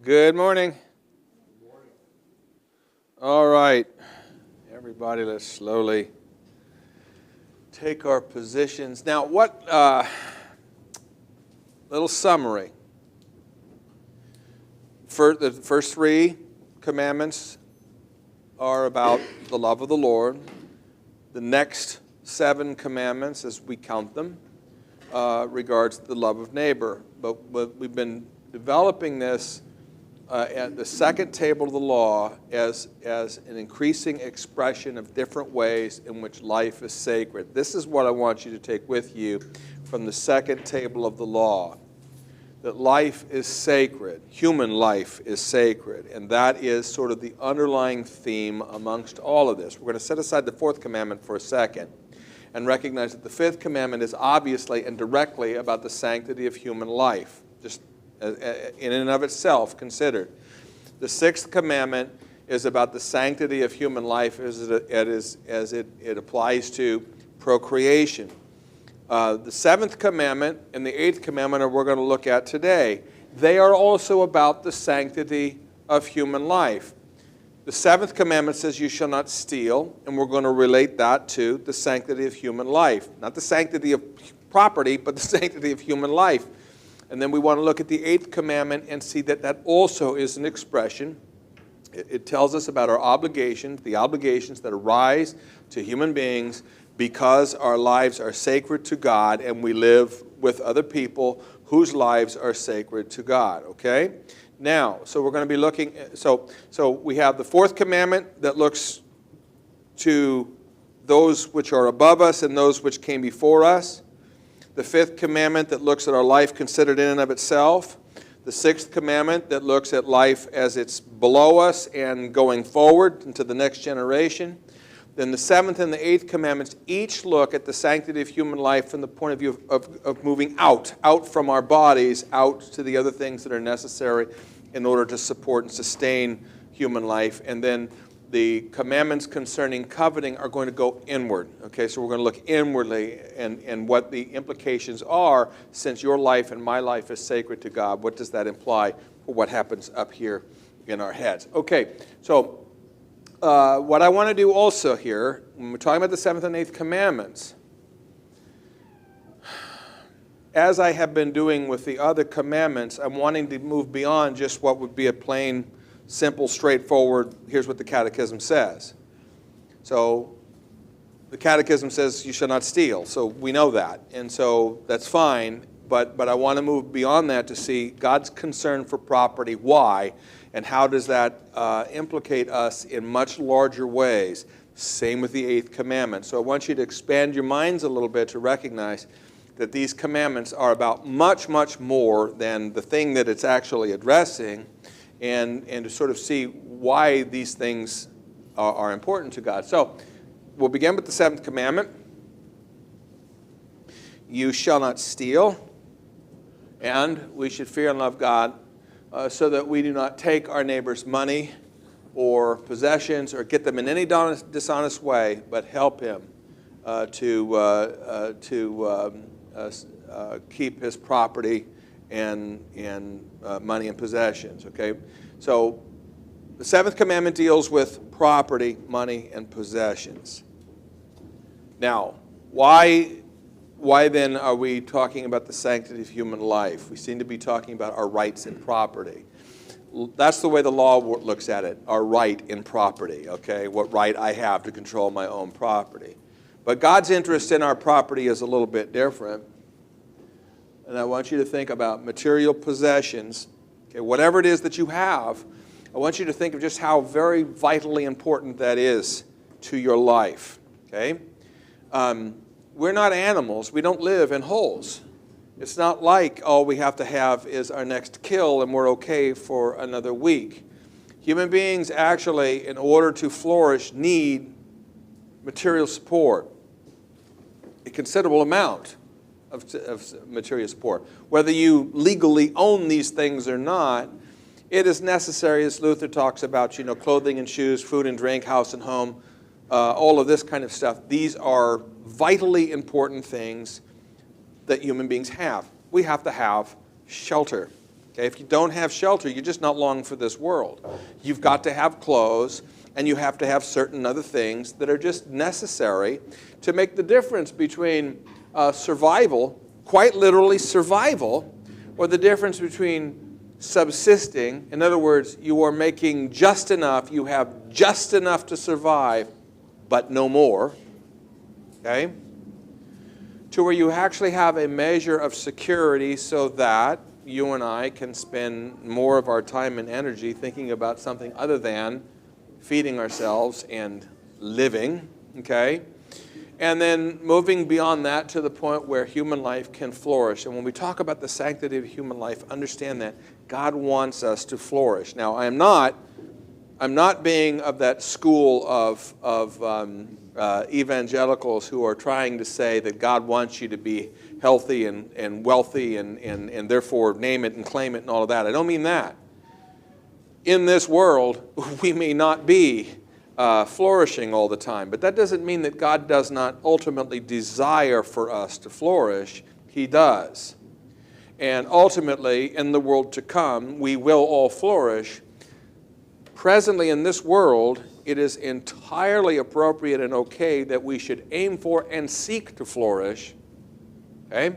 Good morning. Good morning. All right, everybody, let's slowly take our positions. Now, little summary. The first 3 commandments are about the love of the Lord. The next 7 commandments, as we count them, regards the love of neighbor. But we've been developing this at the second table of the law as an increasing expression of different ways in which life is sacred. This is what I want you to take with you from the second table of the law, that life is sacred, human life is sacred, and that is sort of the underlying theme amongst all of this. We're going to set aside the 4th commandment for a second and recognize that the 5th commandment is obviously and directly about the sanctity of human life, just in and of itself considered. The 6th commandment is about the sanctity of human life as it applies to procreation. The 7th commandment and the 8th commandment are we're going to look at today. They are also about the sanctity of human life. The 7th commandment says you shall not steal, and we're going to relate that to the sanctity of human life. Not the sanctity of property, but the sanctity of human life. And then we want to look at the 8th commandment and see that that also is an expression. It tells us about our obligations, the obligations that arise to human beings because our lives are sacred to God and we live with other people whose lives are sacred to God, okay? Now, so we're going to be looking, so we have the 4th commandment that looks to those which are above us and those which came before us. The 5th commandment that looks at our life considered in and of itself. The 6th commandment that looks at life as it's below us and going forward into the next generation. Then the 7th and the 8th commandments each look at the sanctity of human life from the point of view of moving out from our bodies, out to the other things that are necessary in order to support and sustain human life. And then the commandments concerning coveting are going to go inward. Okay, so we're going to look inwardly and what the implications are, since your life and my life is sacred to God. What does that imply for what happens up here in our heads? Okay, so what I want to do also here, when we're talking about the 7th and 8th commandments, as I have been doing with the other commandments, I'm wanting to move beyond just what would be a plain, simple, straightforward, here's what the Catechism says. So the Catechism says you shall not steal, so we know that, and so that's fine, but I want to move beyond that to see God's concern for property, why, and how does that implicate us in much larger ways. Same with the 8th commandment. So I want you to expand your minds a little bit to recognize that these commandments are about much, much more than the thing that it's actually addressing, and to sort of see why these things are important to God. So we'll begin with the 7th commandment. You shall not steal, and we should fear and love God so that we do not take our neighbor's money or possessions or get them in any dishonest way, but help him to keep his property and money and possessions, okay? So the 7th commandment deals with property, money, and possessions. Now, why then are we talking about the sanctity of human life? We seem to be talking about our rights and property. That's the way the law looks at it, our right in property, okay? What right I have to control my own property. But God's interest in our property is a little bit different. And I want you to think about material possessions. Okay, whatever it is that you have, I want you to think of just how very vitally important that is to your life. Okay? We're not animals. We don't live in holes. It's not like all we have to have is our next kill and we're okay for another week. Human beings actually, in order to flourish, need material support, a considerable amount of material support. Whether you legally own these things or not, it is necessary, as Luther talks about, clothing and shoes, food and drink, house and home, all of this kind of stuff. These are vitally important things that human beings have. We have to have shelter. Okay? If you don't have shelter, you're just not long for this world. You've got to have clothes, and you have to have certain other things that are just necessary to make the difference between survival, quite literally survival, or the difference between subsisting. In other words, you are making just enough, you have just enough to survive, but no more. Okay? To where you actually have a measure of security so that you and I can spend more of our time and energy thinking about something other than feeding ourselves and living, okay? And then moving beyond that to the point where human life can flourish. And when we talk about the sanctity of human life, understand that God wants us to flourish. Now, I'm not being of that school of evangelicals who are trying to say that God wants you to be healthy and wealthy and therefore name it and claim it and all of that. I don't mean that. In this world, we may not be flourishing all the time, but that doesn't mean that God does not ultimately desire for us to flourish. He does. And ultimately, in the world to come, we will all flourish. Presently in this world, it is entirely appropriate and okay that we should aim for and seek to flourish. Okay?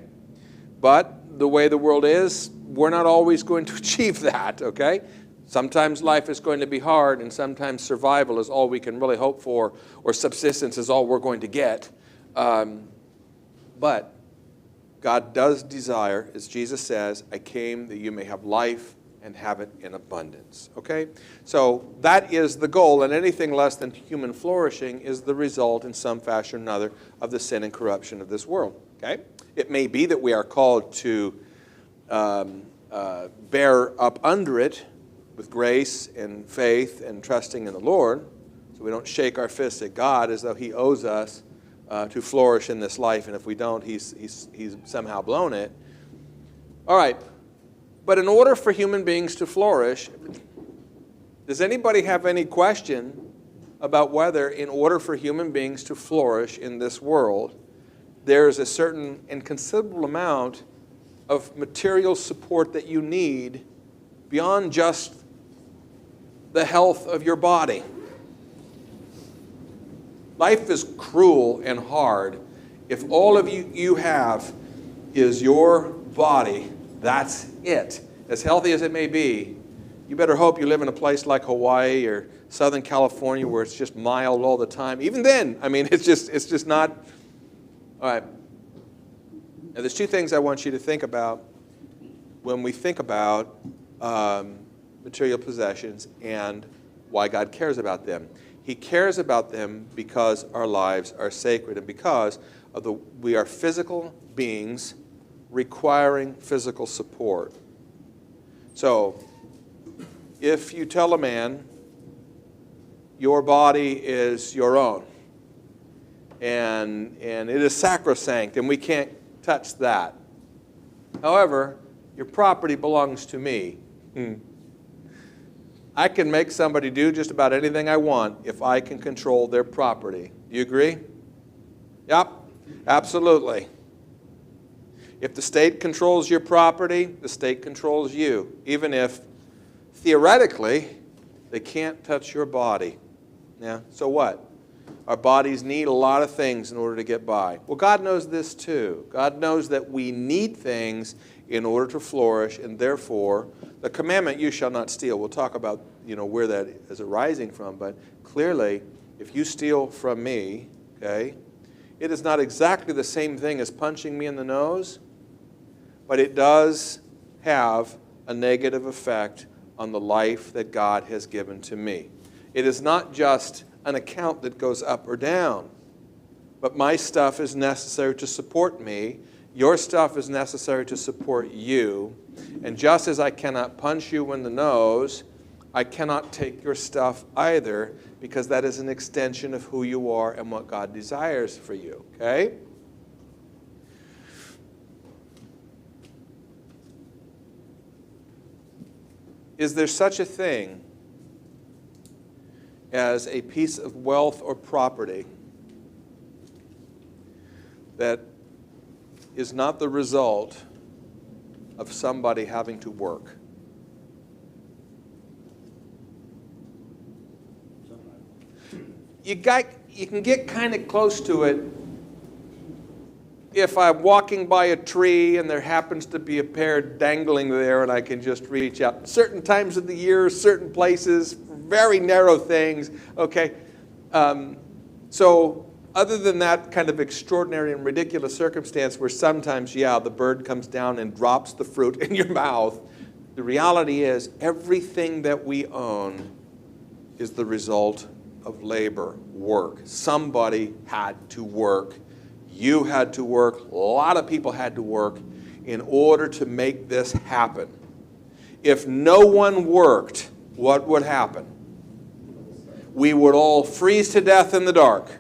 But the way the world is, we're not always going to achieve that, okay? Sometimes life is going to be hard, and sometimes survival is all we can really hope for, or subsistence is all we're going to get. But God does desire, as Jesus says, I came that you may have life and have it in abundance. Okay? So that is the goal, and anything less than human flourishing is the result in some fashion or another of the sin and corruption of this world. Okay? It may be that we are called to bear up under it with grace and faith and trusting in the Lord, so we don't shake our fists at God as though He owes us to flourish in this life, and if we don't, He's somehow blown it. All right. But in order for human beings to flourish, does anybody have any question about whether in order for human beings to flourish in this world, there's a certain and considerable amount of material support that you need beyond just the health of your body? Life is cruel and hard. If all of you have is your body, that's it. As healthy as it may be, you better hope you live in a place like Hawaii or Southern California where it's just mild all the time. Even then, I mean, it's just not. All right. Now, there's two things I want you to think about when we think about material possessions and why God cares about them. He cares about them because our lives are sacred and because we are physical beings requiring physical support. So, if you tell a man, your body is your own, and it is sacrosanct, and we can't touch that. However, your property belongs to me. I can make somebody do just about anything I want if I can control their property. Do you agree? Yep, absolutely. If the state controls your property, the state controls you, even if, theoretically, they can't touch your body. Yeah, so what? Our bodies need a lot of things in order to get by. Well, God knows this too. God knows that we need things in order to flourish, and therefore, the commandment, you shall not steal. We'll talk about, where that is arising from, but clearly, if you steal from me, okay, it is not exactly the same thing as punching me in the nose, but it does have a negative effect on the life that God has given to me. It is not just an account that goes up or down, but my stuff is necessary to support me. Your stuff is necessary to support you. And just as I cannot punch you in the nose, I cannot take your stuff either, because that is an extension of who you are and what God desires for you, okay? Is there such a thing as a piece of wealth or property that is not the result of somebody having to work? You can get kind of close to it if I'm walking by a tree and there happens to be a pear dangling there and I can just reach out. Certain times of the year, certain places, very narrow things, okay? So other than that kind of extraordinary and ridiculous circumstance where sometimes, the bird comes down and drops the fruit in your mouth, the reality is everything that we own is the result of labor, work. Somebody had to work. You had to work. A lot of people had to work in order to make this happen. If no one worked, what would happen? We would all freeze to death in the dark.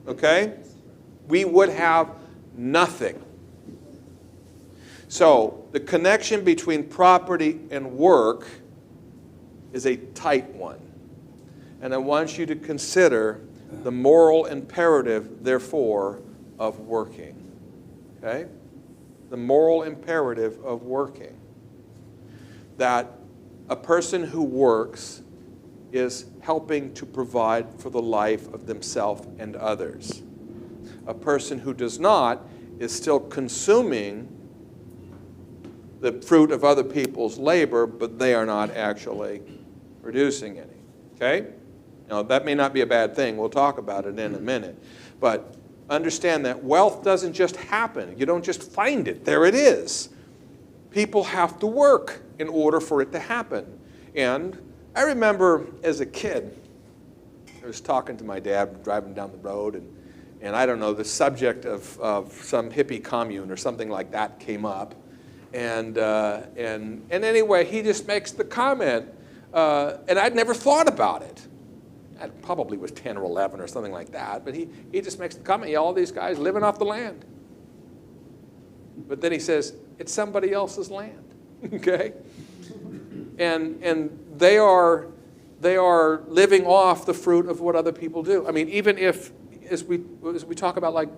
Okay? We would have nothing. So, the connection between property and work is a tight one. And I want you to consider the moral imperative, therefore, of working. Okay? The moral imperative of working. That a person who works is helping to provide for the life of themselves and others. A person who does not is still consuming the fruit of other people's labor, but they are not actually producing any. Okay? Now, that may not be a bad thing. We'll talk about it in a minute. But understand that wealth doesn't just happen. You don't just find it. There it is. People have to work in order for it to happen. And I remember as a kid, I was talking to my dad driving down the road, and I don't know, the subject of some hippie commune or something like that came up. And anyway, he just makes the comment, and I'd never thought about it. I probably was 10 or 11 or something like that, but he just makes the comment, all these guys living off the land. But then he says, it's somebody else's land, okay? And they are living off the fruit of what other people do. I mean, even if, as we talk about, like,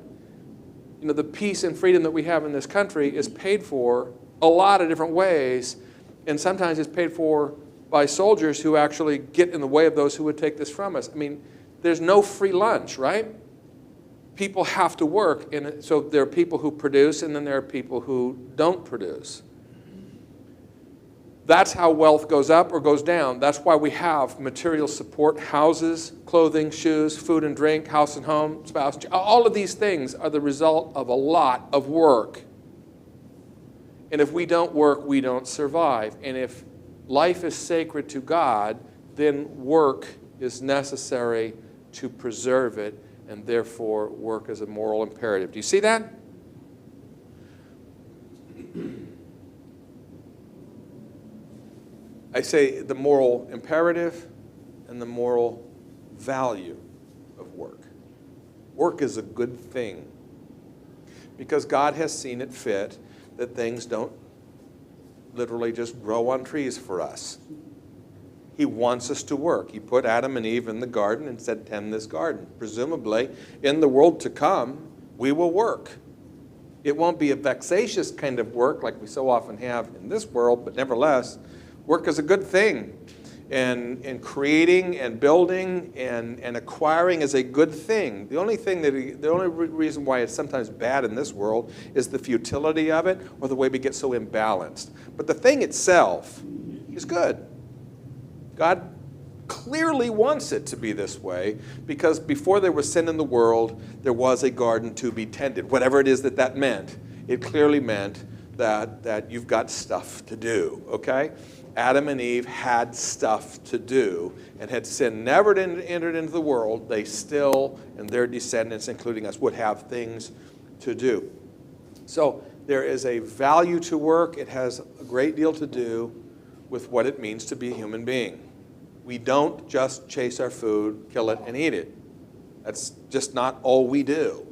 the peace and freedom that we have in this country is paid for a lot of different ways, and sometimes it's paid for by soldiers who actually get in the way of those who would take this from us. I mean, there's no free lunch, right? People have to work, and so there are people who produce, and then there are people who don't produce. That's how wealth goes up or goes down. That's why we have material support, houses, clothing, shoes, food and drink, house and home, spouse. All of these things are the result of a lot of work. And if we don't work, we don't survive. And if life is sacred to God, then work is necessary to preserve it, and therefore work is a moral imperative. Do you see that? I say the moral imperative and the moral value of work. Work is a good thing because God has seen it fit that things don't literally just grow on trees for us. He wants us to work. He put Adam and Eve in the garden and said, tend this garden. Presumably, in the world to come, we will work. It won't be a vexatious kind of work like we so often have in this world, but nevertheless, work is a good thing. And creating and building and acquiring is a good thing. The only reason why it's sometimes bad in this world is the futility of it or the way we get so imbalanced. But the thing itself is good. God clearly wants it to be this way because before there was sin in the world, there was a garden to be tended. Whatever it is that meant, it clearly meant that you've got stuff to do, okay? Adam and Eve had stuff to do, and had sin never entered into the world, they still, and their descendants, including us, would have things to do. So there is a value to work. It has a great deal to do with what it means to be a human being. We don't just chase our food, kill it, and eat it. That's just not all we do.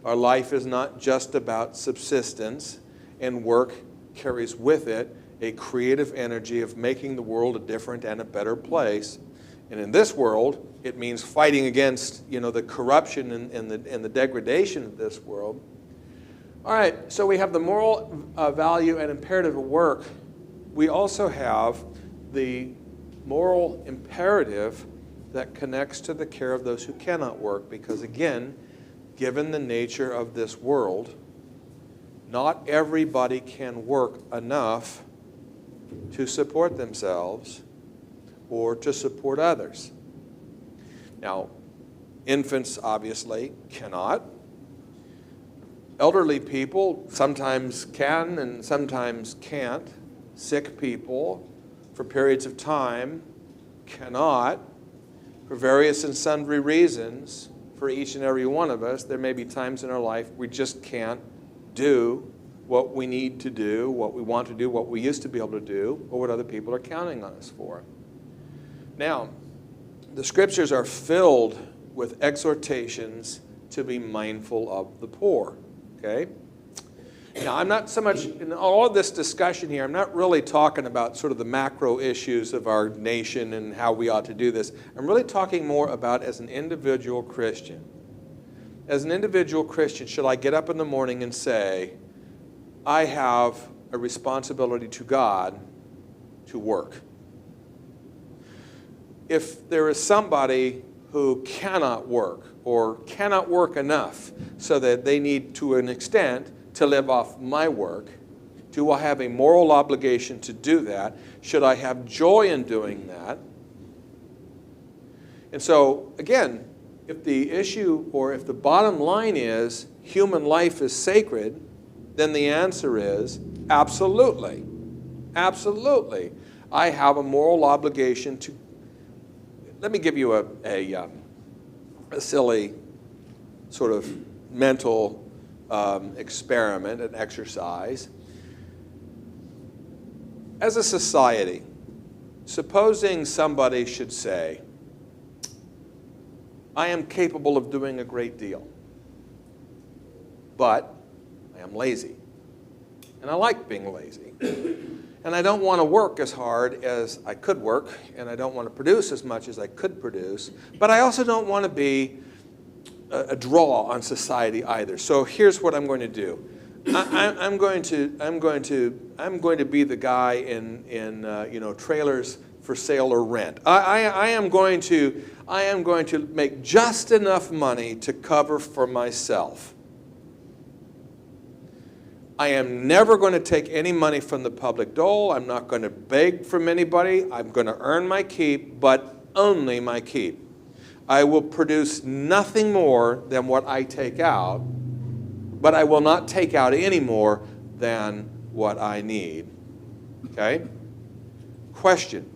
Our life is not just about subsistence, and work carries with it a creative energy of making the world a different and a better place. And in this world, it means fighting against, the corruption and the degradation of this world. All right, so we have the moral value and imperative of work. We also have the moral imperative that connects to the care of those who cannot work, because again, given the nature of this world, not everybody can work enough to support themselves or to support others. Now, infants obviously cannot. Elderly people sometimes can and sometimes can't. Sick people, for periods of time, cannot. For various and sundry reasons, for each and every one of us, there may be times in our life we just can't do what we need to do, what we want to do, what we used to be able to do, or what other people are counting on us for. Now, the scriptures are filled with exhortations to be mindful of the poor, okay? Now, I'm not so much, in all of this discussion here, I'm not really talking about sort of the macro issues of our nation and how we ought to do this. I'm really talking more about as an individual Christian. As an individual Christian, should I get up in the morning and say, I have a responsibility to God to work? If there is somebody who cannot work or cannot work enough so that they need to an extent to live off my work, do I have a moral obligation to do that? Should I have joy in doing that? And so, again, if the issue or if the bottom line is human life is sacred, then the answer is absolutely. Absolutely. I have a moral obligation to. Let me give you a silly sort of mental experiment, an exercise. As a society, supposing somebody should say, I am capable of doing a great deal, but I am lazy. And I like being lazy. And I don't want to work as hard as I could work, and I don't want to produce as much as I could produce, but I also don't want to be a draw on society either. So here's what I'm going to do. I'm going to be the guy in trailers for sale or rent. I am going to make just enough money to cover for myself. I am never going to take any money from the public dole. I'm not going to beg from anybody. I'm going to earn my keep, but only my keep. I will produce nothing more than what I take out, but I will not take out any more than what I need. Okay? Question.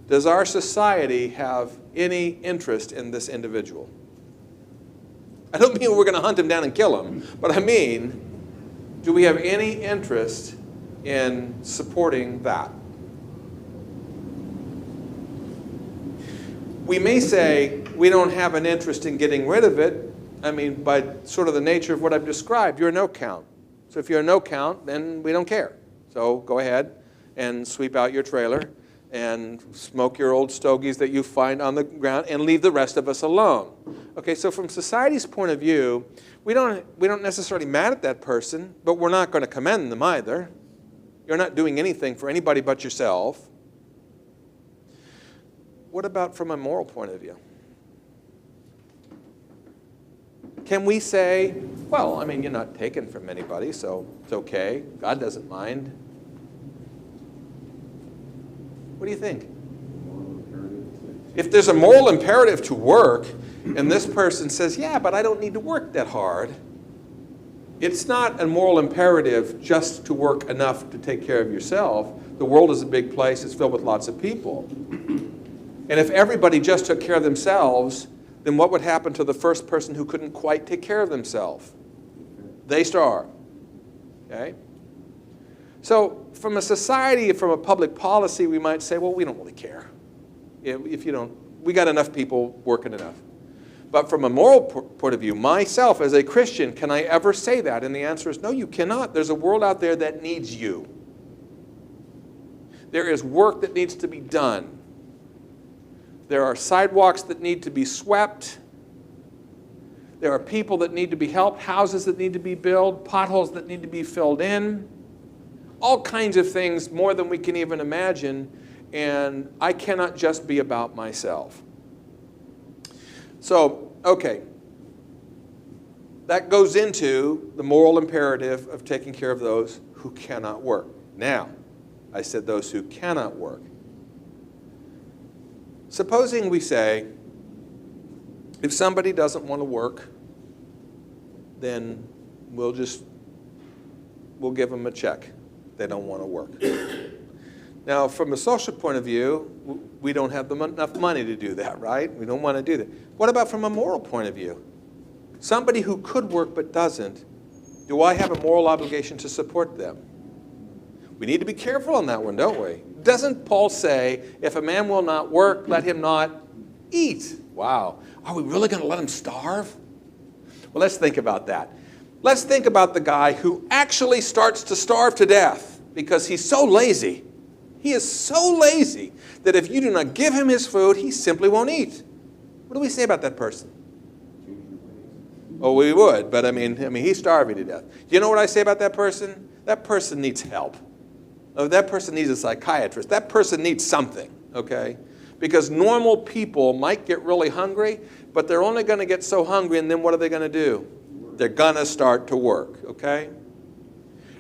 Does our society have any interest in this individual? I don't mean we're going to hunt him down and kill him, but I mean, do we have any interest in supporting that? We may say we don't have an interest in getting rid of it. I mean, by sort of the nature of what I've described, you're a no count. So if you're a no count, then we don't care. So go ahead and sweep out your trailer and smoke your old stogies that you find on the ground and leave the rest of us alone. Okay, so from society's point of view, we don't necessarily mad at that person, but we're not going to commend them either. You're not doing anything for anybody but yourself. what about from a moral point of view? Can we say, well, I mean, you're not taken from anybody, so it's okay. God doesn't mind. What do you think? If there's a moral imperative to work, and this person says, yeah, but I don't need to work that hard, it's not a moral imperative just to work enough to take care of yourself. The world is a big place. It's filled with lots of people. And if everybody just took care of themselves, then what would happen to the first person who couldn't quite take care of themselves? They starve. Okay? So from a society, from a public policy, we might say, well, we don't really care. If you don't, we got enough people working enough. But from a moral point of view, myself as a Christian, can I ever say that? And the answer is no, you cannot. There's a world out there that needs you. There is work that needs to be done. There are sidewalks that need to be swept. There are people that need to be helped, houses that need to be built, potholes that need to be filled in. All kinds of things, more than we can even imagine. And I cannot just be about myself. So, okay. That goes into the moral imperative of taking care of those who cannot work. Now, I said those who cannot work. Supposing we say, if somebody doesn't want to work, then we'll give them a check. They don't want to work. Now, from a social point of view, we don't have enough money to do that, right? We don't want to do that. What about from a moral point of view? Somebody who could work but doesn't, do I have a moral obligation to support them? We need to be careful on that one, don't we? Doesn't Paul say, if a man will not work, let him not eat? Wow. Are we really going to let him starve? Well, let's think about that. Let's think about the guy who actually starts to starve to death because he's so lazy. He is so lazy that if you do not give him his food, he simply won't eat. What do we say about that person? Oh, we would, but I mean, he's starving to death. You know what I say about that person? That person needs help. Oh, that person needs a psychiatrist. That person needs something, okay? Because normal people might get really hungry, but they're only going to get so hungry, and then what are they going to do? They're going to start to work, okay?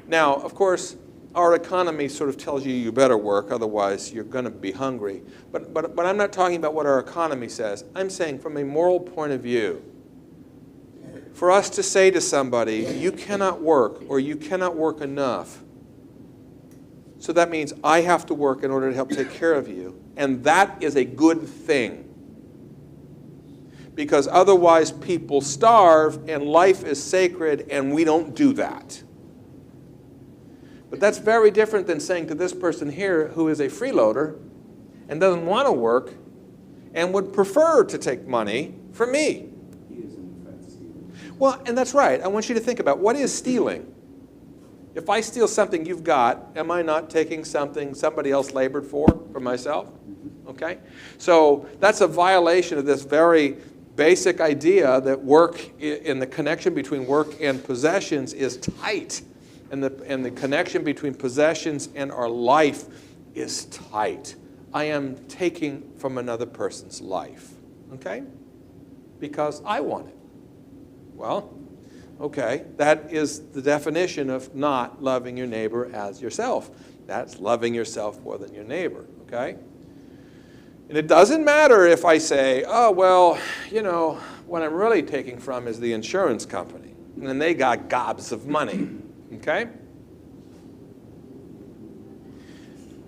Now, of course, our economy sort of tells you better work, otherwise you're going to be hungry. But I'm not talking about what our economy says. I'm saying from a moral point of view, for us to say to somebody, you cannot work or you cannot work enough, so that means I have to work in order to help take care of you. And that is a good thing. Because otherwise people starve and life is sacred and we don't do that. But that's very different than saying to this person here who is a freeloader and doesn't want to work and would prefer to take money from me. He is in fact stealing. Well, and that's right. I want you to think about what is stealing. If I steal something you've got, am I not taking something somebody else labored for myself? Okay? So that's a violation of this very basic idea that work in the connection between work and possessions is tight. And the connection between possessions and our life is tight. I am taking from another person's life. Okay? Because I want it. Well, okay, that is the definition of not loving your neighbor as yourself. That's loving yourself more than your neighbor, okay? And it doesn't matter if I say, oh, well, you know, what I'm really taking from is the insurance company. And they got gobs of money, okay?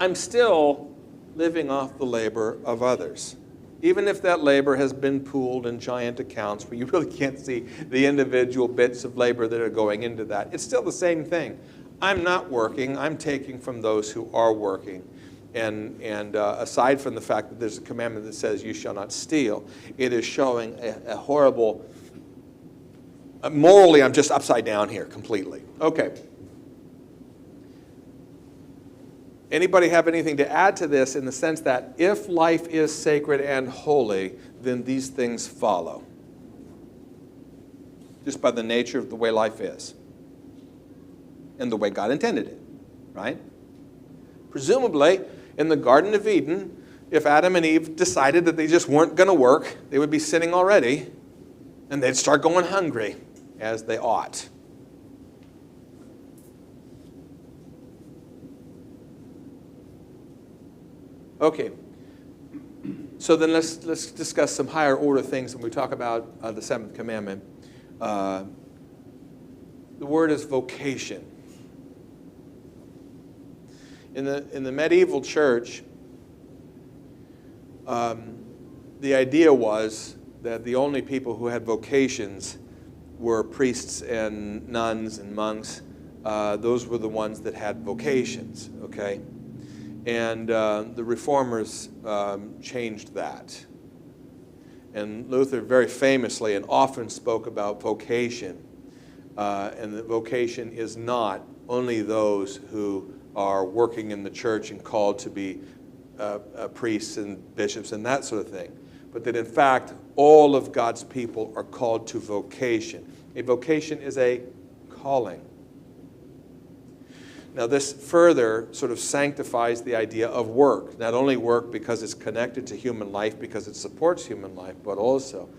I'm still living off the labor of others. Even if that labor has been pooled in giant accounts where you really can't see the individual bits of labor that are going into that, it's still the same thing. I'm not working. I'm taking from those who are working. And aside from the fact that there's a commandment that says you shall not steal, it is showing a horrible, morally I'm just upside down here completely. Okay. Anybody have anything to add to this in the sense that if life is sacred and holy, then these things follow? Just by the nature of the way life is. And the way God intended it, right? Presumably, in the Garden of Eden, if Adam and Eve decided that they just weren't going to work, they would be sinning already, and they'd start going hungry, as they ought. Okay, so then let's discuss some higher order things when we talk about the seventh commandment. The word is vocation. In the medieval church, the idea was that the only people who had vocations were priests and nuns and monks. Those were the ones that had vocations, okay? And the reformers changed that. And Luther very famously and often spoke about vocation. And that vocation is not only those who are working in the church and called to be priests and bishops and that sort of thing, but that in fact all of God's people are called to vocation. A vocation is a calling. Now this further sort of sanctifies the idea of work. Not only work because it's connected to human life, because it supports human life, but also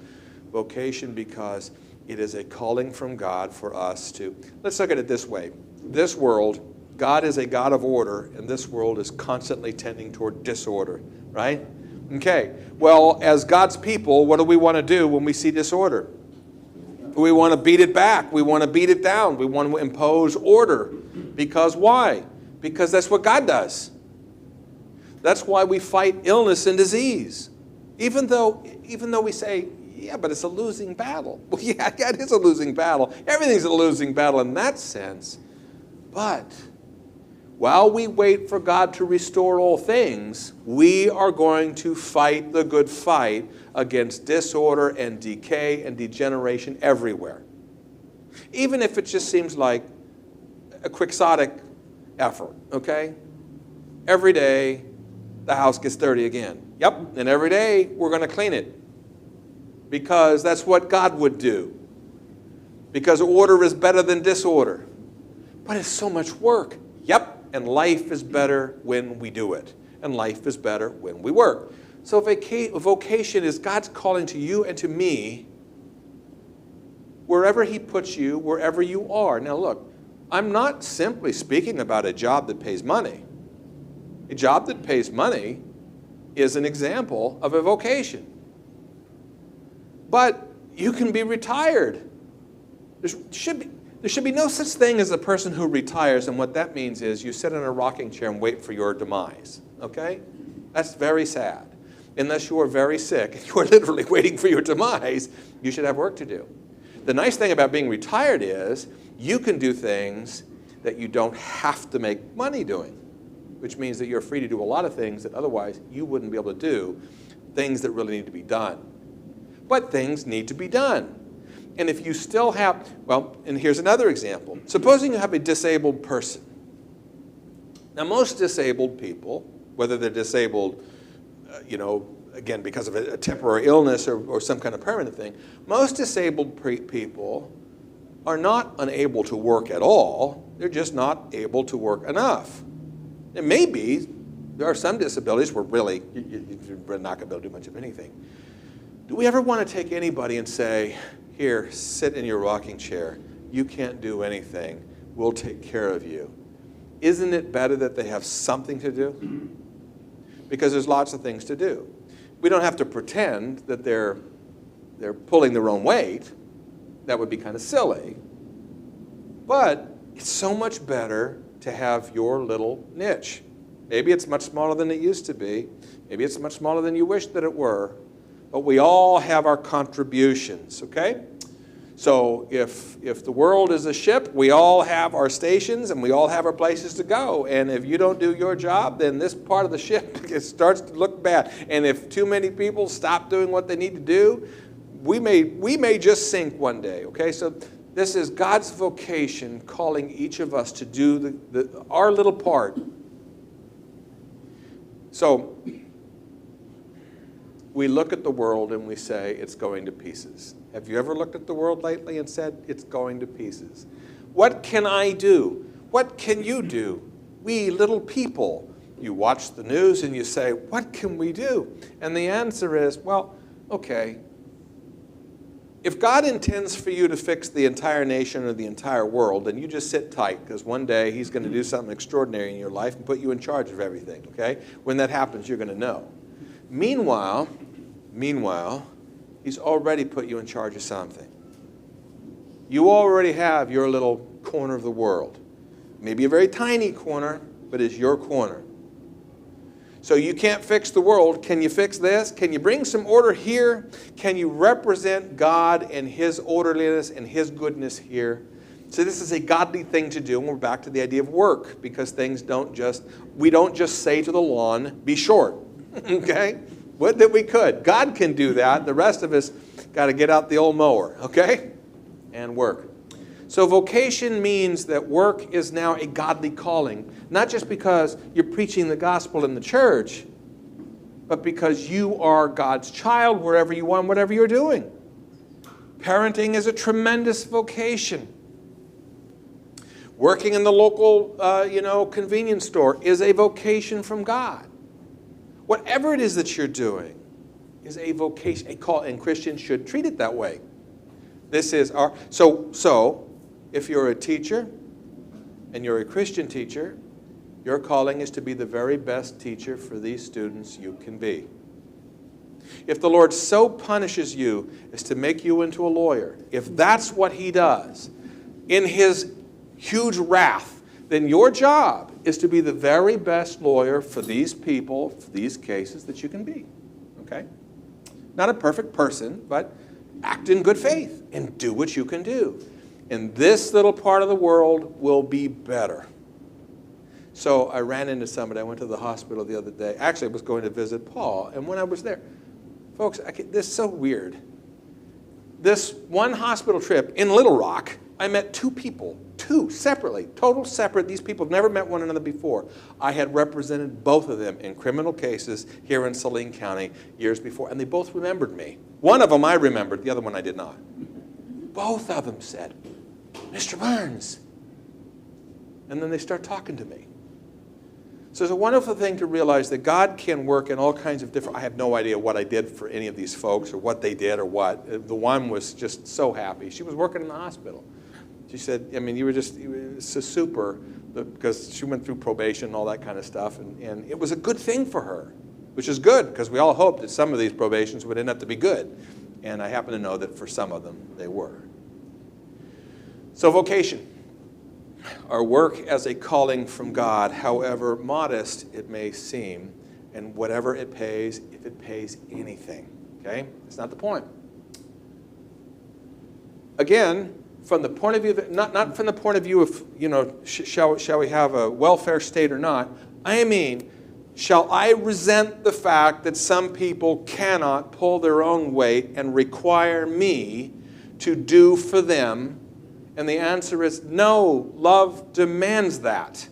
vocation because it is a calling from God for us to, let's look at it this way. This world, God is a God of order, and this world is constantly tending toward disorder, right? Okay, well, as God's people, what do we want to do when we see disorder? We want to beat it back. We want to beat it down. We want to impose order. Because why? Because that's what God does. That's why we fight illness and disease. Even though we say, yeah, but it's a losing battle. Well, yeah, it is a losing battle. Everything's a losing battle in that sense. But while we wait for God to restore all things, we are going to fight the good fight against disorder and decay and degeneration everywhere. Even if it just seems like a quixotic effort, okay? Every day, the house gets dirty again. Yep, and every day, we're going to clean it. Because that's what God would do. Because order is better than disorder. But it's so much work. Yep, and life is better when we do it. And life is better when we work. So vocation is God's calling to you and to me, wherever He puts you, wherever you are. Now look, I'm not simply speaking about a job that pays money. A job that pays money is an example of a vocation. But you can be retired. There should be no such thing as a person who retires, and what that means is you sit in a rocking chair and wait for your demise, okay? That's very sad. Unless you are very sick and you are literally waiting for your demise, you should have work to do. The nice thing about being retired is you can do things that you don't have to make money doing, which means that you're free to do a lot of things that otherwise you wouldn't be able to do, things that really need to be done. But things need to be done. And if you still have, well, and here's another example. Supposing you have a disabled person. Now, most disabled people, whether they're disabled, again, because of a temporary illness or some kind of permanent thing, most disabled people are not unable to work at all. They're just not able to work enough. It may be, there are some disabilities where really you're not going to be able to do much of anything. Do we ever want to take anybody and say, here, sit in your rocking chair. You can't do anything. We'll take care of you. Isn't it better that they have something to do? Because there's lots of things to do. We don't have to pretend that they're pulling their own weight. That would be kind of silly. But it's so much better to have your little niche. Maybe it's much smaller than it used to be. Maybe it's much smaller than you wish that it were. But we all have our contributions, okay? So if the world is a ship, we all have our stations and we all have our places to go. And if you don't do your job, then this part of the ship it starts to look bad. And if too many people stop doing what they need to do, we may just sink one day, okay? So this is God's vocation calling each of us to do our little part. So we look at the world and we say it's going to pieces. Have you ever looked at the world lately and said it's going to pieces? What can I do? What can you do? We little people You watch the news and you say, what can we do? And the answer is, well, okay. If God intends for you to fix the entire nation or the entire world, then you just sit tight, because one day he's going to do something extraordinary in your life and put you in charge of everything, okay? When that happens, you're going to know. Meanwhile, he's already put you in charge of something. You already have your little corner of the world. Maybe a very tiny corner, but it's your corner. So you can't fix the world. Can you fix this? Can you bring some order here? Can you represent God and his orderliness and his goodness here? So this is a godly thing to do, and we're back to the idea of work, because we don't just say to the lawn, be short, okay? Would that we could. God can do that. The rest of us got to get out the old mower, okay? And work. So vocation means that work is now a godly calling, not just because you're preaching the gospel in the church, but because you are God's child wherever you are and whatever you're doing. Parenting is a tremendous vocation. Working in the local, convenience store is a vocation from God. Whatever it is that you're doing is a vocation, a call, and Christians should treat it that way. This is our, so if you're a teacher and you're a Christian teacher, your calling is to be the very best teacher for these students you can be. If the Lord so punishes you as to make you into a lawyer, if that's what he does in his huge wrath, then your job is to be the very best lawyer for these people, for these cases that you can be. Okay? Not a perfect person, but act in good faith and do what you can do. And this little part of the world will be better. So I ran into somebody. I went to the hospital the other day. Actually, I was going to visit Paul. And when I was there, folks, this is so weird. This one hospital trip in Little Rock, I met two people, separately, total separate. These people never met one another before. I had represented both of them in criminal cases here in Saline County years before, and they both remembered me. One of them I remembered, the other one I did not. Both of them said, Mr. Burns. And then they start talking to me. So it's a wonderful thing to realize that God can work in all kinds of different... I have no idea what I did for any of these folks or what they did or what. The one was just so happy. She was working in the hospital. She said, you were just super, because she went through probation and all that kind of stuff. And it was a good thing for her, which is good, because we all hoped that some of these probations would end up to be good. And I happen to know that for some of them, they were. So vocation, our work as a calling from God, however modest it may seem, and whatever it pays, if it pays anything, okay? That's not the point. Again, from the point of view, not from the point of view of, shall we have a welfare state or not, I mean, shall I resent the fact that some people cannot pull their own weight and require me to do for them? And the answer is no. Love demands that.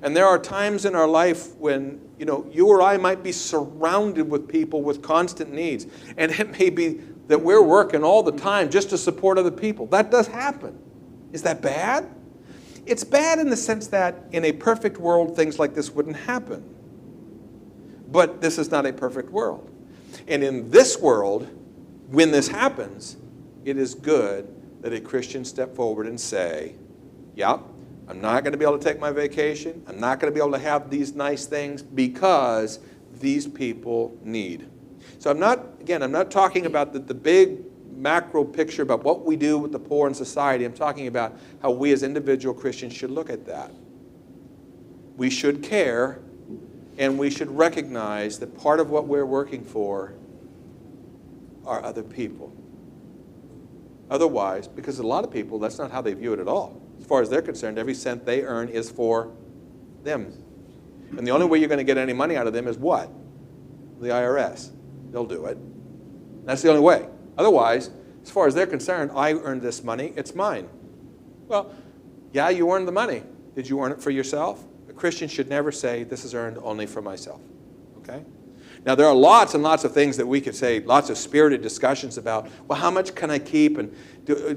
And there are times in our life when, you or I might be surrounded with people with constant needs. And it may be that we're working all the time just to support other people. That does happen. Is that bad? It's bad in the sense that in a perfect world, things like this wouldn't happen. But this is not a perfect world. And in this world, when this happens, it is good that a Christian step forward and say, yeah, I'm not going to be able to take my vacation. I'm not going to be able to have these nice things because these people need. So I'm not talking about the big macro picture about what we do with the poor in society. I'm talking about how we as individual Christians should look at that. We should care, and we should recognize that part of what we're working for are other people. Otherwise, because a lot of people, that's not how they view it at all. As far as they're concerned, every cent they earn is for them. And the only way you're going to get any money out of them is what? The IRS. They'll do it. That's the only way. Otherwise, as far as they're concerned, I earned this money, it's mine. Well, yeah, you earned the money. Did you earn it for yourself? A Christian should never say, this is earned only for myself. Okay? Now, there are lots and lots of things that we could say, lots of spirited discussions about, well, how much can I keep? And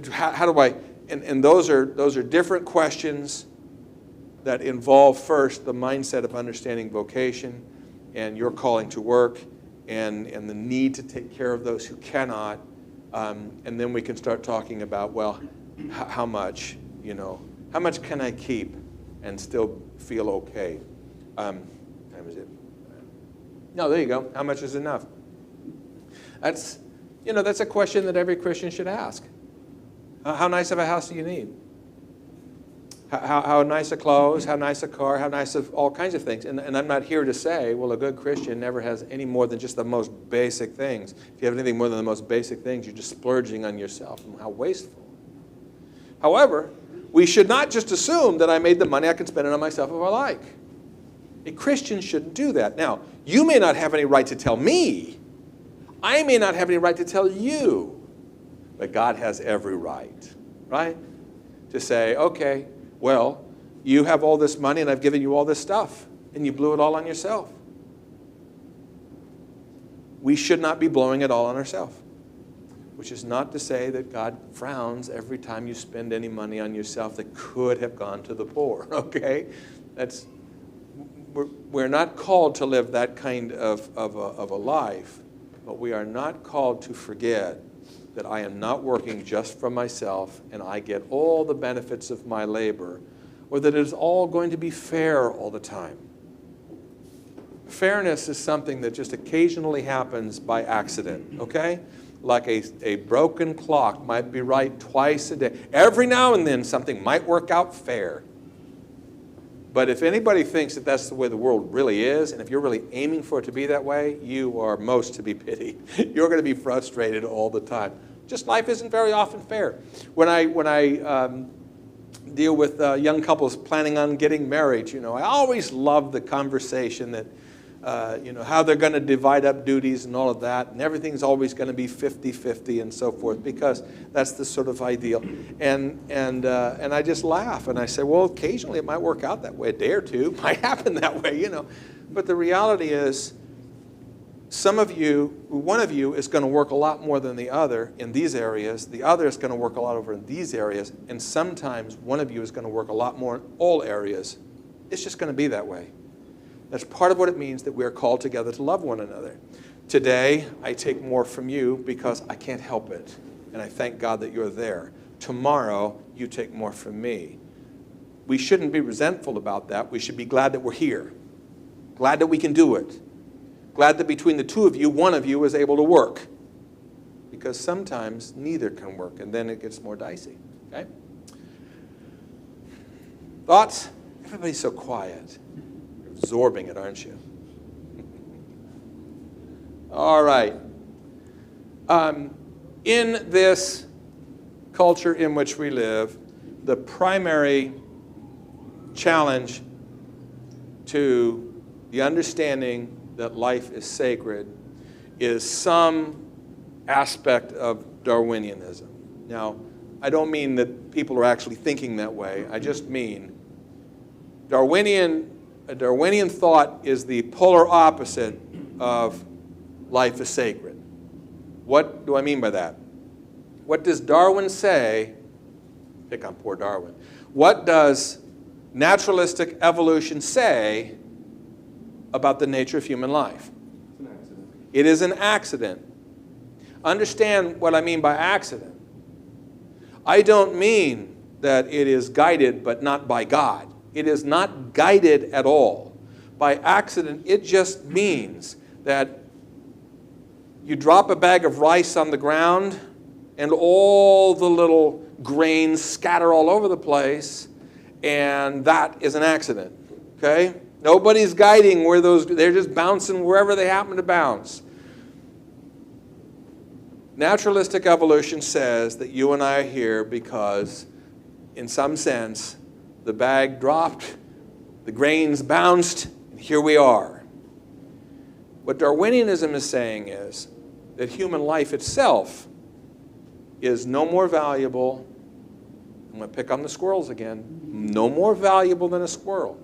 how do I, and those are different questions. that involve first the mindset of understanding vocation and your calling to work and the need to take care of those who cannot. And then we can start talking about, well, how much, how much can I keep and still feel okay? Time is it? No, there you go. How much is enough? That's a question that every Christian should ask. How nice of a house do you need? How nice of clothes, how nice a car, how nice of all kinds of things. And I'm not here to say, well, a good Christian never has any more than just the most basic things. If you have anything more than the most basic things, you're just splurging on yourself. And how wasteful. However, we should not just assume that I made the money, I can spend it on myself if I like. A Christian shouldn't do that. Now, you may not have any right to tell me. I may not have any right to tell you. But God has every right, right? To say, okay, well, you have all this money and I've given you all this stuff, and you blew it all on yourself. We should not be blowing it all on ourselves, which is not to say that God frowns every time you spend any money on yourself that could have gone to the poor, okay? We're not called to live that kind of a life, but we are not called to forget that I am not working just for myself and I get all the benefits of my labor, or that it is all going to be fair all the time. Fairness is something that just occasionally happens by accident, okay? Like a broken clock might be right twice a day. Every now and then something might work out fair. But if anybody thinks that that's the way the world really is, and if you're really aiming for it to be that way, you are most to be pitied. You're going to be frustrated all the time. Just life isn't very often fair. When I deal with young couples planning on getting married, I always love the conversation that, how they're going to divide up duties and all of that, and everything's always going to be 50-50 and so forth, because that's the sort of ideal. And I just laugh, and I say, well, occasionally it might work out that way. A day or two might happen that way, But the reality is, one of you is going to work a lot more than the other in these areas. The other is going to work a lot over in these areas. And sometimes one of you is going to work a lot more in all areas. It's just going to be that way. That's part of what it means that we are called together to love one another. Today, I take more from you because I can't help it. And I thank God that you're there. Tomorrow, you take more from me. We shouldn't be resentful about that. We should be glad that we're here. Glad that we can do it. Glad that between the two of you, one of you is able to work. Because sometimes neither can work, and then it gets more dicey. Okay? Thoughts? Everybody's so quiet. You're absorbing it, aren't you? All right. In this culture in which we live, the primary challenge to the understanding that life is sacred is some aspect of Darwinianism. Now, I don't mean that people are actually thinking that way. I just mean a Darwinian thought is the polar opposite of life is sacred. What do I mean by that? What does Darwin say? Pick on poor Darwin. What does naturalistic evolution say about the nature of human life? It's an accident. It is an accident. Understand what I mean by accident. I don't mean that it is guided but not by God. It is not guided at all. By accident, it just means that you drop a bag of rice on the ground and all the little grains scatter all over the place, and that is an accident, okay? Nobody's guiding where they're just bouncing wherever they happen to bounce. Naturalistic evolution says that you and I are here because, in some sense, the bag dropped, the grains bounced, and here we are. What Darwinianism is saying is that human life itself is no more valuable, I'm going to pick on the squirrels again, no more valuable than a squirrel.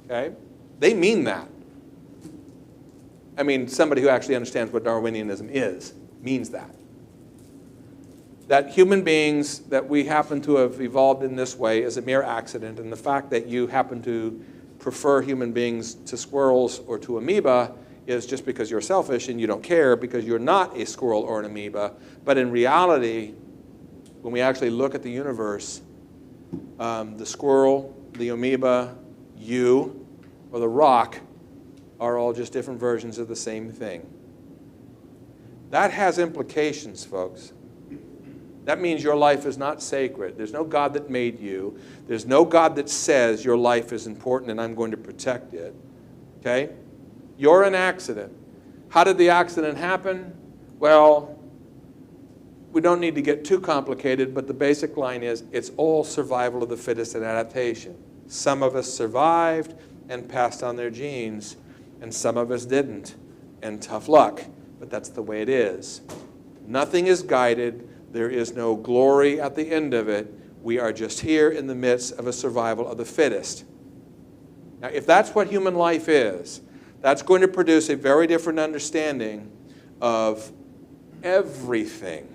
Okay? They mean that. I mean, somebody who actually understands what Darwinianism is means that. that human beings, that we happen to have evolved in this way is a mere accident, and the fact that you happen to prefer human beings to squirrels or to amoeba is just because you're selfish and you don't care because you're not a squirrel or an amoeba. But in reality, when we actually look at the universe, the squirrel, the amoeba, you, or the rock are all just different versions of the same thing. That has implications, folks. That means your life is not sacred. There's no God that made you. There's no God that says your life is important and I'm going to protect it. Okay? You're an accident. How did the accident happen? Well, we don't need to get too complicated, but the basic line is it's all survival of the fittest and adaptation. Some of us survived and passed on their genes, and some of us didn't, and tough luck. But that's the way it is. Nothing is guided. There is no glory at the end of it. We are just here in the midst of a survival of the fittest. Now, if that's what human life is, that's going to produce a very different understanding of everything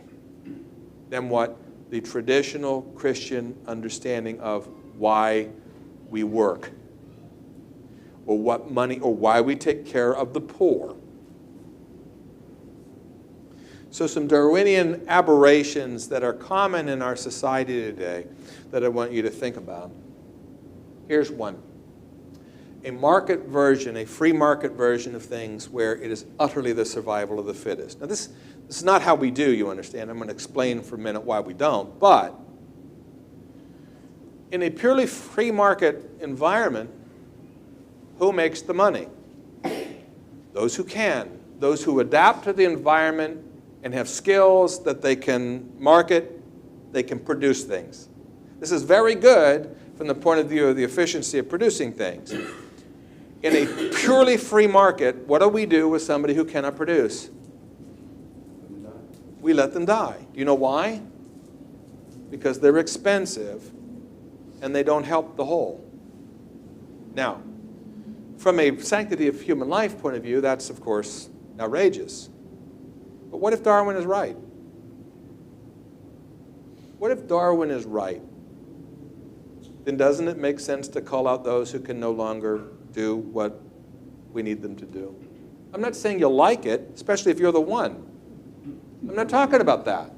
than what the traditional Christian understanding of why we work, or what money, or why we take care of the poor. So some Darwinian aberrations that are common in our society today that I want you to think about. Here's one. A market version, a free market version of things where it is utterly the survival of the fittest. Now this is not how we do, you understand. I'm going to explain for a minute why we don't. But in a purely free market environment, who makes the money? Those who can. Those who adapt to the environment and have skills that they can market, they can produce things. This is very good from the point of view of the efficiency of producing things. In a purely free market, what do we do with somebody who cannot produce? We let them die. Do you know why? Because they're expensive and they don't help the whole. Now, from a sanctity of human life point of view, that's, of course, outrageous. But what if Darwin is right? What if Darwin is right? Then doesn't it make sense to call out those who can no longer do what we need them to do? I'm not saying you'll like it, especially if you're the one. I'm not talking about that.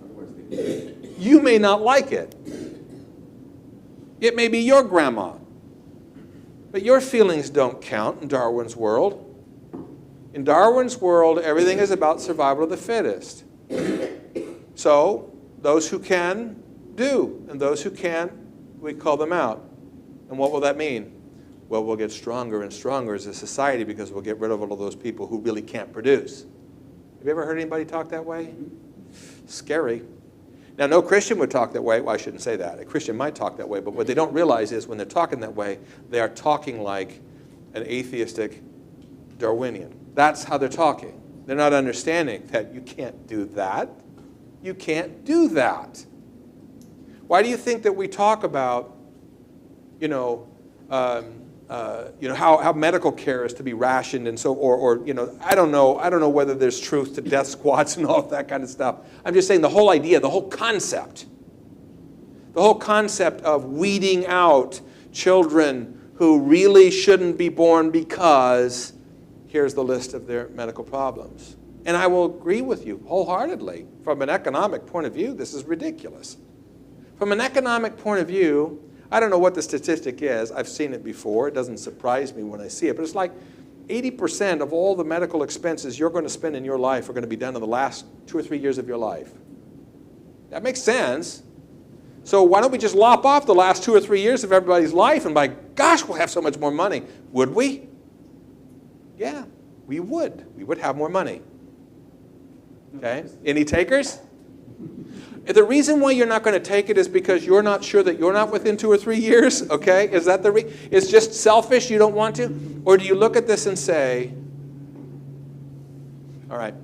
You may not like it. It may be your grandma. But your feelings don't count in Darwin's world. In Darwin's world, everything is about survival of the fittest. So those who can, do. And those who can't, we call them out. And what will that mean? Well, we'll get stronger and stronger as a society because we'll get rid of all of those people who really can't produce. Have you ever heard anybody talk that way? Scary. Now, no Christian would talk that way. Well, I shouldn't say that. A Christian might talk that way, but what they don't realize is when they're talking that way, they are talking like an atheistic Darwinian. That's how they're talking. They're not understanding that you can't do that. You can't do that. Why do you think that we talk about, how medical care is to be rationed and so, or I don't know whether there's truth to death squads and all of that kind of stuff. I'm just saying the whole idea, the whole concept of weeding out children who really shouldn't be born because here's the list of their medical problems. And I will agree with you wholeheartedly. From an economic point of view, this is ridiculous. From an economic point of view, I don't know what the statistic is. I've seen it before. It doesn't surprise me when I see it. But it's like 80% of all the medical expenses you're going to spend in your life are going to be done in the last 2 or 3 years of your life. That makes sense. So why don't we just lop off the last 2 or 3 years of everybody's life and by gosh, we'll have so much more money. Would we? Yeah, we would. We would have more money. Okay? Any takers? The reason why you're not going to take it is because you're not sure that you're not within 2 or 3 years, okay? Is that it's just selfish, you don't want to? Or do you look at this and say, all right,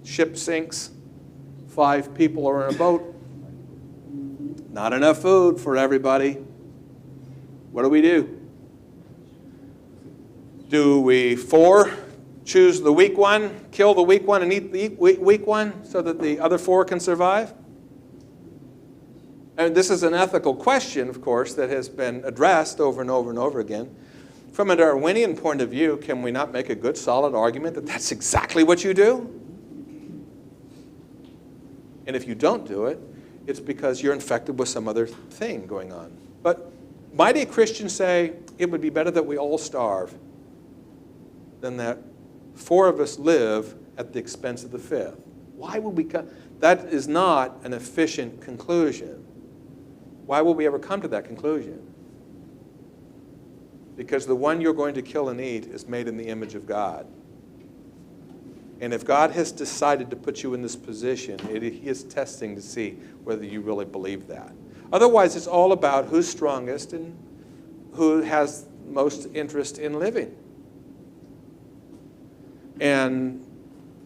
ship sinks, 5 people are in a boat, not enough food for everybody. What do? Do we 4 choose the weak one, kill the weak one, and eat the weak one so that the other four can survive? And this is an ethical question, of course, that has been addressed over and over and over again. From a Darwinian point of view, can we not make a good, solid argument that that's exactly what you do? And if you don't do it, it's because you're infected with some other thing going on. But mighty Christians say it would be better that we all starve than that 4 of us live at the expense of the 5th. Why would we come? That is not an efficient conclusion. Why will we ever come to that conclusion? Because the one you're going to kill and eat is made in the image of God. And if God has decided to put you in this position, He is testing to see whether you really believe that. Otherwise, it's all about who's strongest and who has most interest in living. And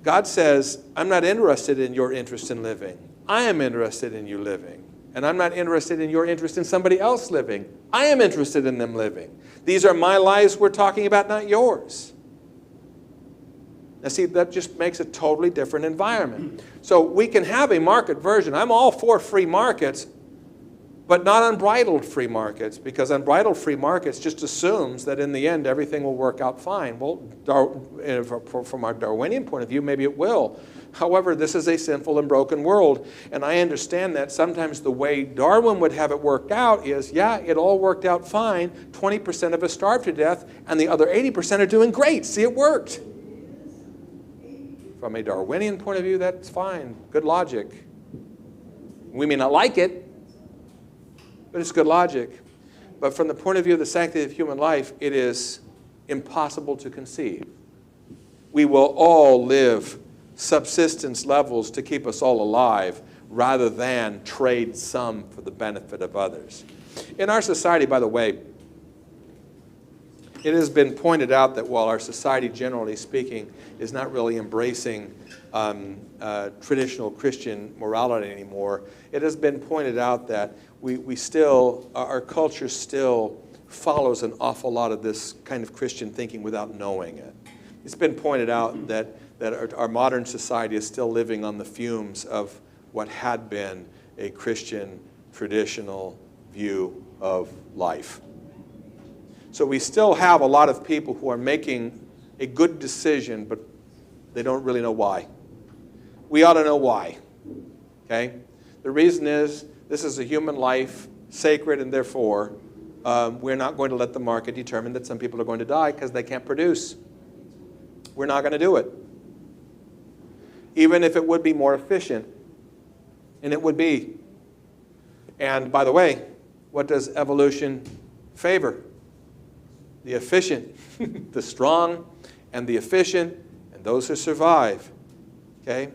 God says, I'm not interested in your interest in living. I am interested in you living. And I'm not interested in your interest in somebody else living. I am interested in them living. These are my lives we're talking about, not yours. Now see, that just makes a totally different environment. So we can have a market version. I'm all for free markets, but not unbridled free markets, because unbridled free markets just assumes that in the end everything will work out fine. Well, from our Darwinian point of view, maybe it will. However, this is a sinful and broken world, and I understand that sometimes the way Darwin would have it worked out is, yeah, it all worked out fine, 20% of us starved to death, and the other 80% are doing great. See, it worked. From a Darwinian point of view, that's fine. Good logic. We may not like it, but it's good logic. But from the point of view of the sanctity of human life, it is impossible to conceive. We will all live subsistence levels to keep us all alive rather than trade some for the benefit of others. In our society, by the way, it has been pointed out that while our society, generally speaking, is not really embracing traditional Christian morality anymore, it has been pointed out that we still, our culture still follows an awful lot of this kind of Christian thinking without knowing it. It's been pointed out that our modern society is still living on the fumes of what had been a Christian traditional view of life. So we still have a lot of people who are making a good decision, but they don't really know why. We ought to know why, okay? The reason is this is a human life, sacred, and therefore we're not going to let the market determine that some people are going to die because they can't produce. We're not going to do it. Even if it would be more efficient, and it would be. And by the way, what does evolution favor? The efficient, the strong, and the efficient, and those who survive. Okay?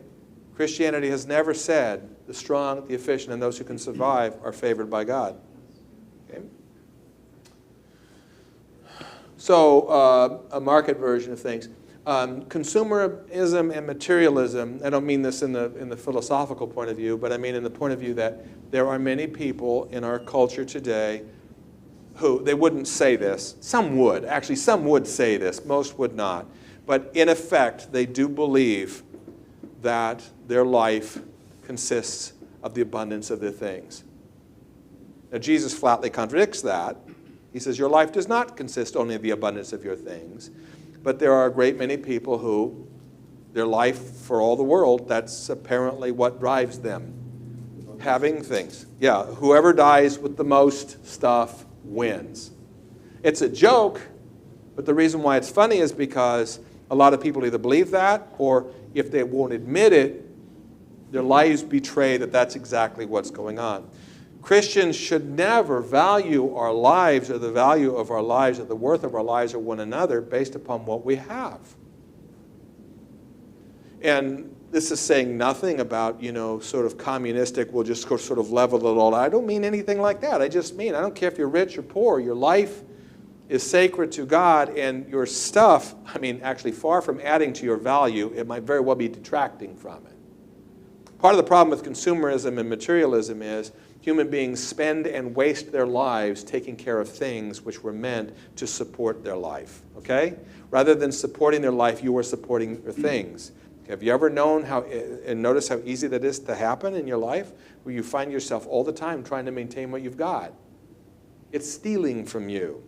Christianity has never said the strong, the efficient, and those who can survive are favored by God. Okay? So, a market version of things. Consumerism and materialism, I don't mean this in the philosophical point of view, but I mean in the point of view that there are many people in our culture today who, they wouldn't say this. Some would. Actually, some would say this. Most would not. But in effect, they do believe that their life consists of the abundance of their things. Now, Jesus flatly contradicts that. He says, your life does not consist only of the abundance of your things. But there are a great many people who, their life for all the world, that's apparently what drives them. Having things. Yeah, whoever dies with the most stuff wins. It's a joke, but the reason why it's funny is because a lot of people either believe that, or if they won't admit it, their lives betray that that's exactly what's going on. Christians should never value our lives or the value of our lives or the worth of our lives or one another based upon what we have. And this is saying nothing about, sort of communistic, we'll just sort of level it all out. I don't mean anything like that. I just mean, I don't care if you're rich or poor, your life is sacred to God, and your stuff, actually far from adding to your value, it might very well be detracting from it. Part of the problem with consumerism and materialism is human beings spend and waste their lives taking care of things which were meant to support their life, okay? Rather than supporting their life, you are supporting their things. Have you ever known how, and noticed how easy that is to happen in your life, where you find yourself all the time trying to maintain what you've got? It's stealing from you.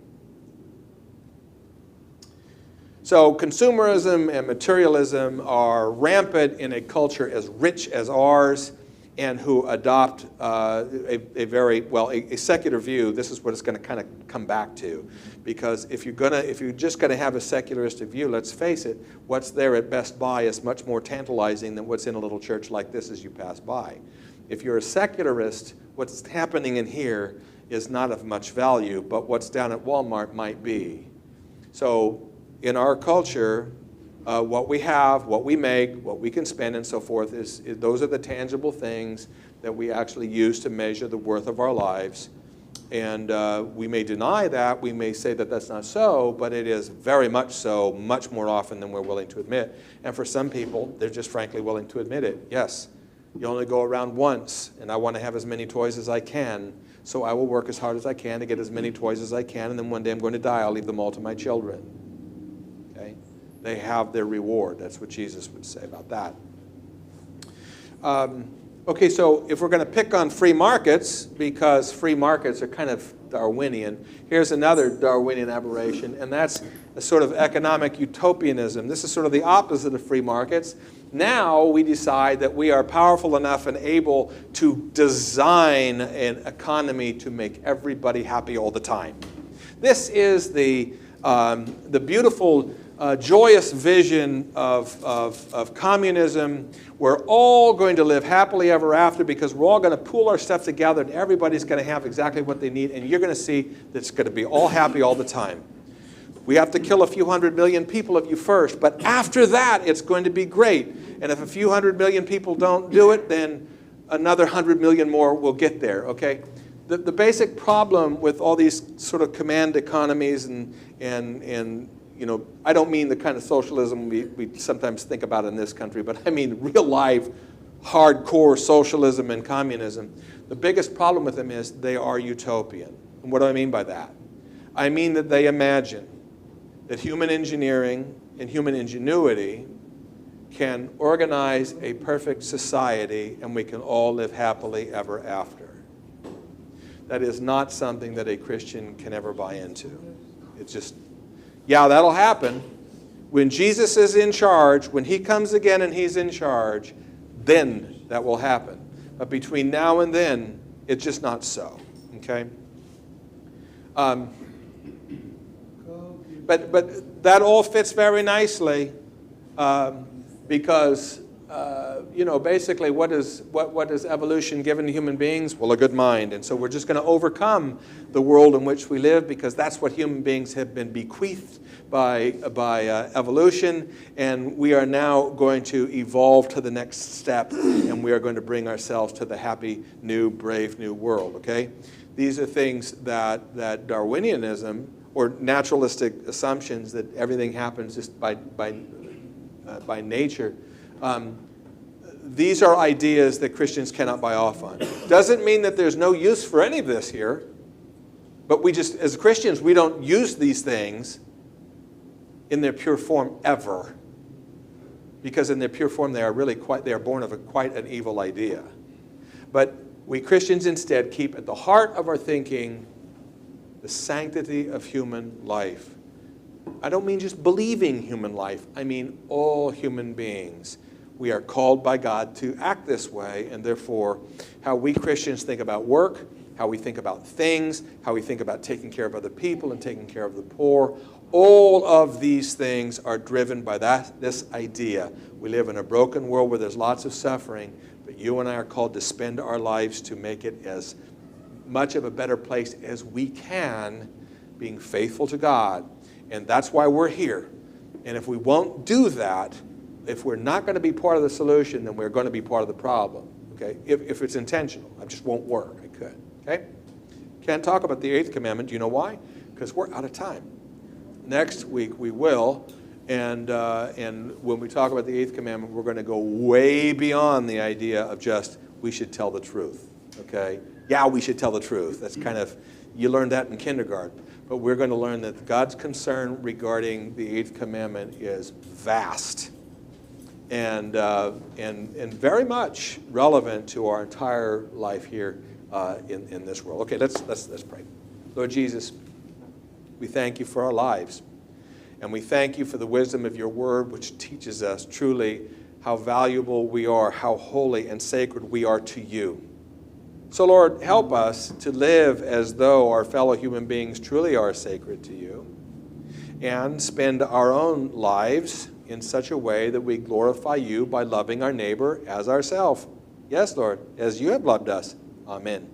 So consumerism and materialism are rampant in a culture as rich as ours, and who adopt a secular view. This is what it's going to kind of come back to, because if you're just going to have a secularistic view, let's face it, what's there at Best Buy is much more tantalizing than what's in a little church like this as you pass by. If you're a secularist, what's happening in here is not of much value, but what's down at Walmart might be. So in our culture, what we have, what we make, what we can spend, and so forth, those are the tangible things that we actually use to measure the worth of our lives. And we may deny that, we may say that that's not so, but it is very much so, much more often than we're willing to admit. And for some people, they're just frankly willing to admit it. Yes, you only go around once, and I want to have as many toys as I can, so I will work as hard as I can to get as many toys as I can, and then one day I'm going to die, I'll leave them all to my children. They have their reward. That's what Jesus would say about that. Okay, so if we're going to pick on free markets, because free markets are kind of Darwinian, here's another Darwinian aberration, and that's a sort of economic utopianism. This is sort of the opposite of free markets. Now we decide that we are powerful enough and able to design an economy to make everybody happy all the time. This is the beautiful joyous vision of communism. We're all going to live happily ever after because we're all going to pool our stuff together and everybody's going to have exactly what they need, and you're going to see that it's going to be all happy all the time. We have to kill a few 100 million people of you first, but after that it's going to be great. And if a few 100 million people don't do it, then another 100 million more will get there, okay? The basic problem with all these sort of command economies and you know, I don't mean the kind of socialism we sometimes think about in this country, but I mean real life, hardcore socialism and communism. The biggest problem with them is they are utopian. And what do I mean by that? I mean that they imagine that human engineering and human ingenuity can organize a perfect society and we can all live happily ever after. That is not something that a Christian can ever buy into. It's just, yeah, that'll happen. When Jesus is in charge, when he comes again and he's in charge, then that will happen. But between now and then, it's just not so, okay? But that all fits very nicely because, you know, basically what is evolution given to human beings? Well, a good mind. And so we're just going to overcome the world in which we live because that's what human beings have been bequeathed by evolution. And we are now going to evolve to the next step, and we are going to bring ourselves to the happy, new, brave, new world, okay? These are things that Darwinianism, or naturalistic assumptions that everything happens just by nature, these are ideas that Christians cannot buy off on. Doesn't mean that there's no use for any of this here, but we just, as Christians, we don't use these things in their pure form ever, because in their pure form they are born of quite an evil idea. But we Christians instead keep at the heart of our thinking the sanctity of human life. I don't mean just believing human life. I mean all human beings. We are called by God to act this way, and therefore how we Christians think about work, how we think about things, how we think about taking care of other people and taking care of the poor, all of these things are driven by this idea. We live in a broken world where there's lots of suffering, but you and I are called to spend our lives to make it as much of a better place as we can, being faithful to God. And that's why we're here. And if we won't do that, if we're not going to be part of the solution, then we're going to be part of the problem. Okay? If it's intentional, it just won't work. I could. Okay? Can't talk about the 8th commandment. Do you know why? Because we're out of time. Next week we will, And when we talk about the eighth commandment, we're going to go way beyond the idea of just we should tell the truth, okay? Yeah, we should tell the truth. That's kind of, you learned that in kindergarten. But we're going to learn that God's concern regarding the eighth commandment is vast and very much relevant to our entire life here in this world. Okay, let's pray. Lord Jesus, we thank you for our lives. And we thank you for the wisdom of your word, which teaches us truly how valuable we are, how holy and sacred we are to you. So, Lord, help us to live as though our fellow human beings truly are sacred to you, and spend our own lives in such a way that we glorify you by loving our neighbor as ourselves. Yes, Lord, as you have loved us. Amen.